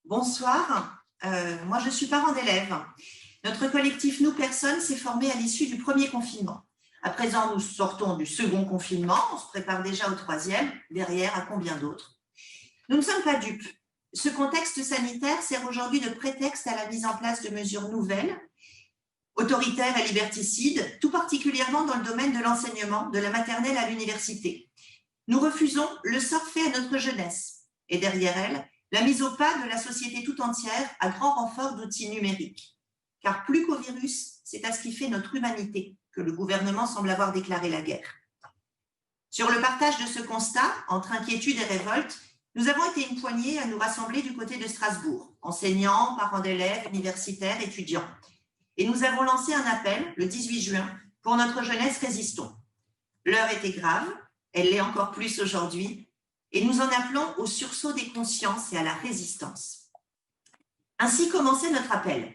Bonsoir, moi je suis parent d'élèves. Notre collectif Nous Personnes s'est formé à l'issue du premier confinement. À présent, nous sortons du second confinement, on se prépare déjà au troisième, derrière à combien d'autres. Nous ne sommes pas dupes. Ce contexte sanitaire sert aujourd'hui de prétexte à la mise en place de mesures nouvelles, autoritaires et liberticides, tout particulièrement dans le domaine de l'enseignement, de la maternelle à l'université. Nous refusons le sort fait à notre jeunesse et derrière elle, la mise au pas de la société tout entière à grand renfort d'outils numériques. Car plus qu'au virus, c'est à ce qui fait notre humanité que le gouvernement semble avoir déclaré la guerre. Sur le partage de ce constat, entre inquiétude et révolte, nous avons été une poignée à nous rassembler du côté de Strasbourg, enseignants, parents d'élèves, universitaires, étudiants. Et nous avons lancé un appel le 18 juin pour notre jeunesse résistons. L'heure était grave, elle l'est encore plus aujourd'hui, et nous en appelons au sursaut des consciences et à la résistance. Ainsi commençait notre appel.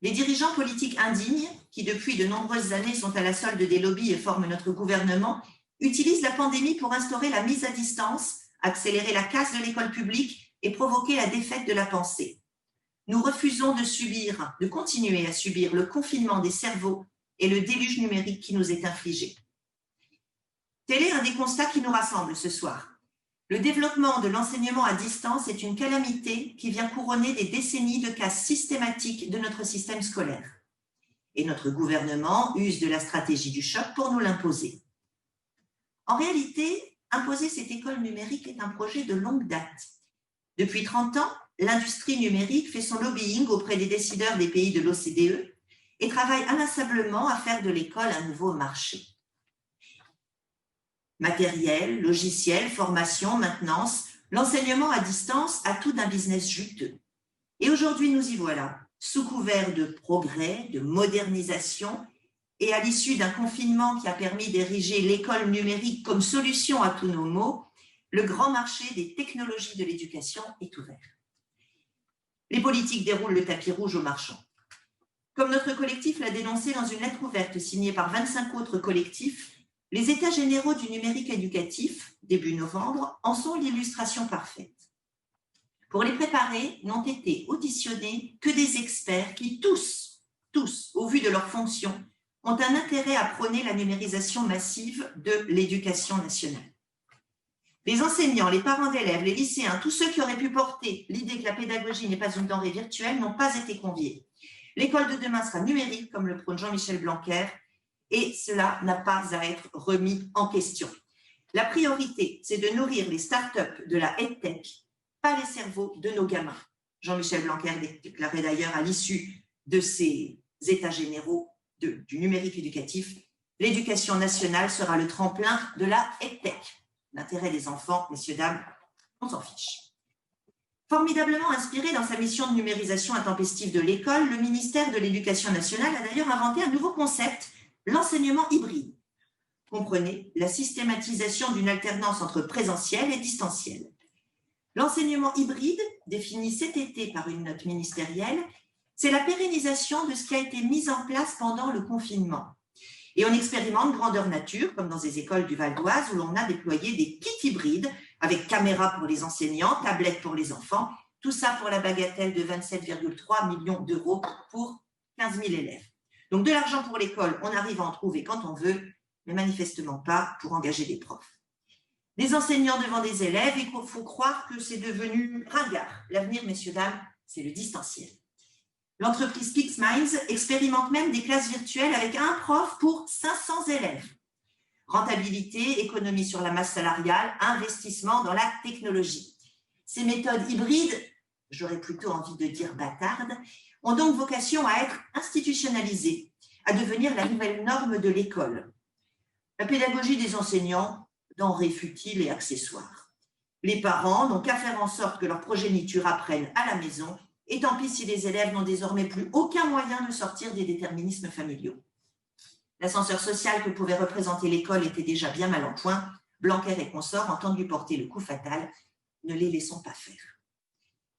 Les dirigeants politiques indignes, qui depuis de nombreuses années sont à la solde des lobbies et forment notre gouvernement, utilisent la pandémie pour instaurer la mise à distance, accélérer la casse de l'école publique et provoquer la défaite de la pensée. Nous refusons de continuer à subir le confinement des cerveaux et le déluge numérique qui nous est infligé. Tel est un des constats qui nous rassemble ce soir. Le développement de l'enseignement à distance est une calamité qui vient couronner des décennies de casse systématiques de notre système scolaire. Et notre gouvernement use de la stratégie du choc pour nous l'imposer. En réalité, imposer cette école numérique est un projet de longue date. Depuis 30 ans, l'industrie numérique fait son lobbying auprès des décideurs des pays de l'OCDE et travaille inlassablement à faire de l'école un nouveau marché. Matériel, logiciel, formation, maintenance, l'enseignement à distance a tout d'un business juteux. Et aujourd'hui, nous y voilà, sous couvert de progrès, de modernisation, et à l'issue d'un confinement qui a permis d'ériger l'école numérique comme solution à tous nos maux, le grand marché des technologies de l'éducation est ouvert. Les politiques déroulent le tapis rouge aux marchands. Comme notre collectif l'a dénoncé dans une lettre ouverte signée par 25 autres collectifs, les États généraux du numérique éducatif, début novembre, en sont l'illustration parfaite. Pour les préparer, n'ont été auditionnés que des experts qui tous, au vu de leurs fonctions, ont un intérêt à prôner la numérisation massive de l'éducation nationale. Les enseignants, les parents d'élèves, les lycéens, tous ceux qui auraient pu porter l'idée que la pédagogie n'est pas une denrée virtuelle n'ont pas été conviés. L'école de demain sera numérique, comme le prône Jean-Michel Blanquer, et cela n'a pas à être remis en question. La priorité, c'est de nourrir les startups de la EdTech, pas les cerveaux de nos gamins. Jean-Michel Blanquer déclarait d'ailleurs à l'issue de ces états généraux du numérique éducatif, l'éducation nationale sera le tremplin de la EdTech. L'intérêt des enfants, messieurs, dames, on s'en fiche. Formidablement inspiré dans sa mission de numérisation intempestive de l'école, le ministère de l'Éducation nationale a d'ailleurs inventé un nouveau concept, l'enseignement hybride. Comprenez la systématisation d'une alternance entre présentiel et distanciel. L'enseignement hybride, défini cet été par une note ministérielle, c'est la pérennisation de ce qui a été mis en place pendant le confinement. Et on expérimente grandeur nature, comme dans des écoles du Val d'Oise, où l'on a déployé des kits hybrides avec caméras pour les enseignants, tablettes pour les enfants, tout ça pour la bagatelle de 27,3 millions d'euros pour 15 000 élèves. Donc de l'argent pour l'école, on arrive à en trouver quand on veut, mais manifestement pas pour engager des profs. Des enseignants devant des élèves, il faut croire que c'est devenu ringard. L'avenir, messieurs, dames, c'est le distanciel. L'entreprise PixMinds expérimente même des classes virtuelles avec un prof pour 500 élèves. Rentabilité, économie sur la masse salariale, investissement dans la technologie. Ces méthodes hybrides, j'aurais plutôt envie de dire bâtardes, ont donc vocation à être institutionnalisées, à devenir la nouvelle norme de l'école. La pédagogie des enseignants, denrée futile et accessoire. Les parents n'ont qu'à faire en sorte que leur progéniture apprenne à la maison, et tant pis si les élèves n'ont désormais plus aucun moyen de sortir des déterminismes familiaux. L'ascenseur social que pouvait représenter l'école était déjà bien mal en point. Blanquer et consorts ont tendu porter le coup fatal. Ne les laissons pas faire.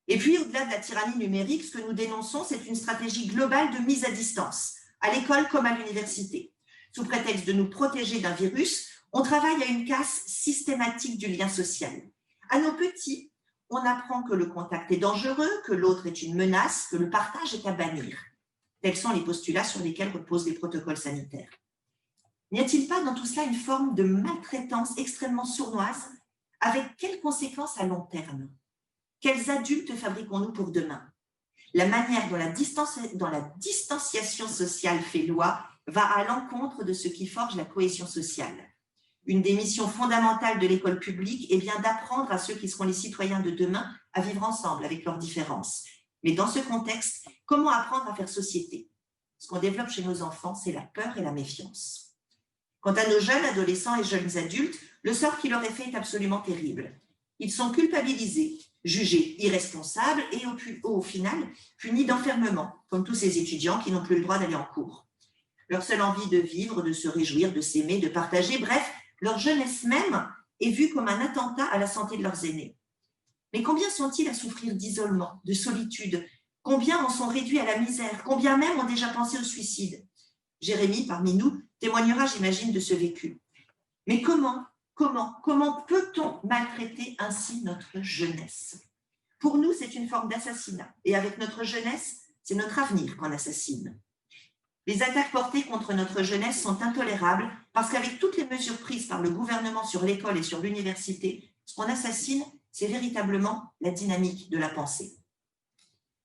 Et puis, au-delà de la tyrannie numérique, ce que nous dénonçons, c'est une stratégie globale de mise à distance, à l'école comme à l'université. Sous prétexte de nous protéger d'un virus, on travaille à une casse systématique du lien social. À nos petits, on apprend que le contact est dangereux, que l'autre est une menace, que le partage est à bannir. Tels sont les postulats sur lesquels reposent les protocoles sanitaires. N'y a-t-il pas dans tout cela une forme de maltraitance extrêmement sournoise? Avec quelles conséquences à long terme? Quels adultes fabriquons-nous pour demain? La manière dont la distanciation sociale fait loi va à l'encontre de ce qui forge la cohésion sociale. Une des missions fondamentales de l'école publique est bien d'apprendre à ceux qui seront les citoyens de demain à vivre ensemble avec leurs différences. Mais dans ce contexte, comment apprendre à faire société? Ce qu'on développe chez nos enfants, c'est la peur et la méfiance. Quant à nos jeunes adolescents et jeunes adultes, le sort qui leur est fait est absolument terrible. Ils sont culpabilisés, jugés irresponsables et au final punis d'enfermement, comme tous ces étudiants qui n'ont plus le droit d'aller en cours. Leur seule envie de vivre, de se réjouir, de s'aimer, de partager, bref, leur jeunesse même est vue comme un attentat à la santé de leurs aînés. Mais combien sont-ils à souffrir d'isolement, de solitude? Combien en sont réduits à la misère? Combien même ont déjà pensé au suicide? Jérémy, parmi nous, témoignera, j'imagine, de ce vécu. Mais comment peut-on maltraiter ainsi notre jeunesse? Pour nous, c'est une forme d'assassinat. Et avec notre jeunesse, c'est notre avenir qu'on assassine. Les attaques portées contre notre jeunesse sont intolérables parce qu'avec toutes les mesures prises par le gouvernement sur l'école et sur l'université, ce qu'on assassine, c'est véritablement la dynamique de la pensée.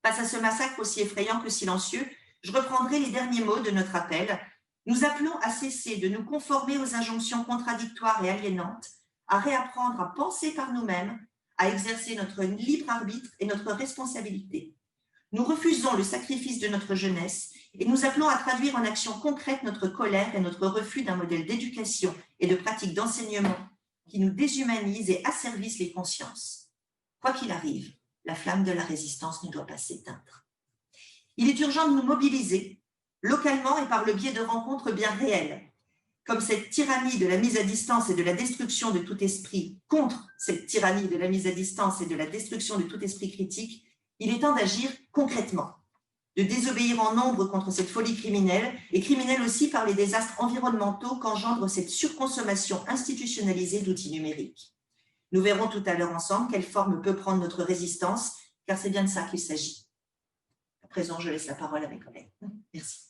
Face à ce massacre aussi effrayant que silencieux, je reprendrai les derniers mots de notre appel. Nous appelons à cesser de nous conformer aux injonctions contradictoires et aliénantes, à réapprendre à penser par nous-mêmes, à exercer notre libre arbitre et notre responsabilité. Nous refusons le sacrifice de notre jeunesse et nous appelons à traduire en action concrète notre colère et notre refus d'un modèle d'éducation et de pratique d'enseignement qui nous déshumanise et asservisse les consciences. Quoi qu'il arrive, la flamme de la résistance ne doit pas s'éteindre. Il est urgent de nous mobiliser, localement et par le biais de rencontres bien réelles, comme cette tyrannie de la mise à distance et de la destruction de tout esprit, contre cette tyrannie de la mise à distance et de la destruction de tout esprit critique. Il est temps d'agir concrètement, de désobéir en nombre contre cette folie criminelle, et criminelle aussi par les désastres environnementaux qu'engendre cette surconsommation institutionnalisée d'outils numériques. Nous verrons tout à l'heure ensemble quelle forme peut prendre notre résistance, car c'est bien de ça qu'il s'agit. À présent, je laisse la parole à mes collègues. Merci.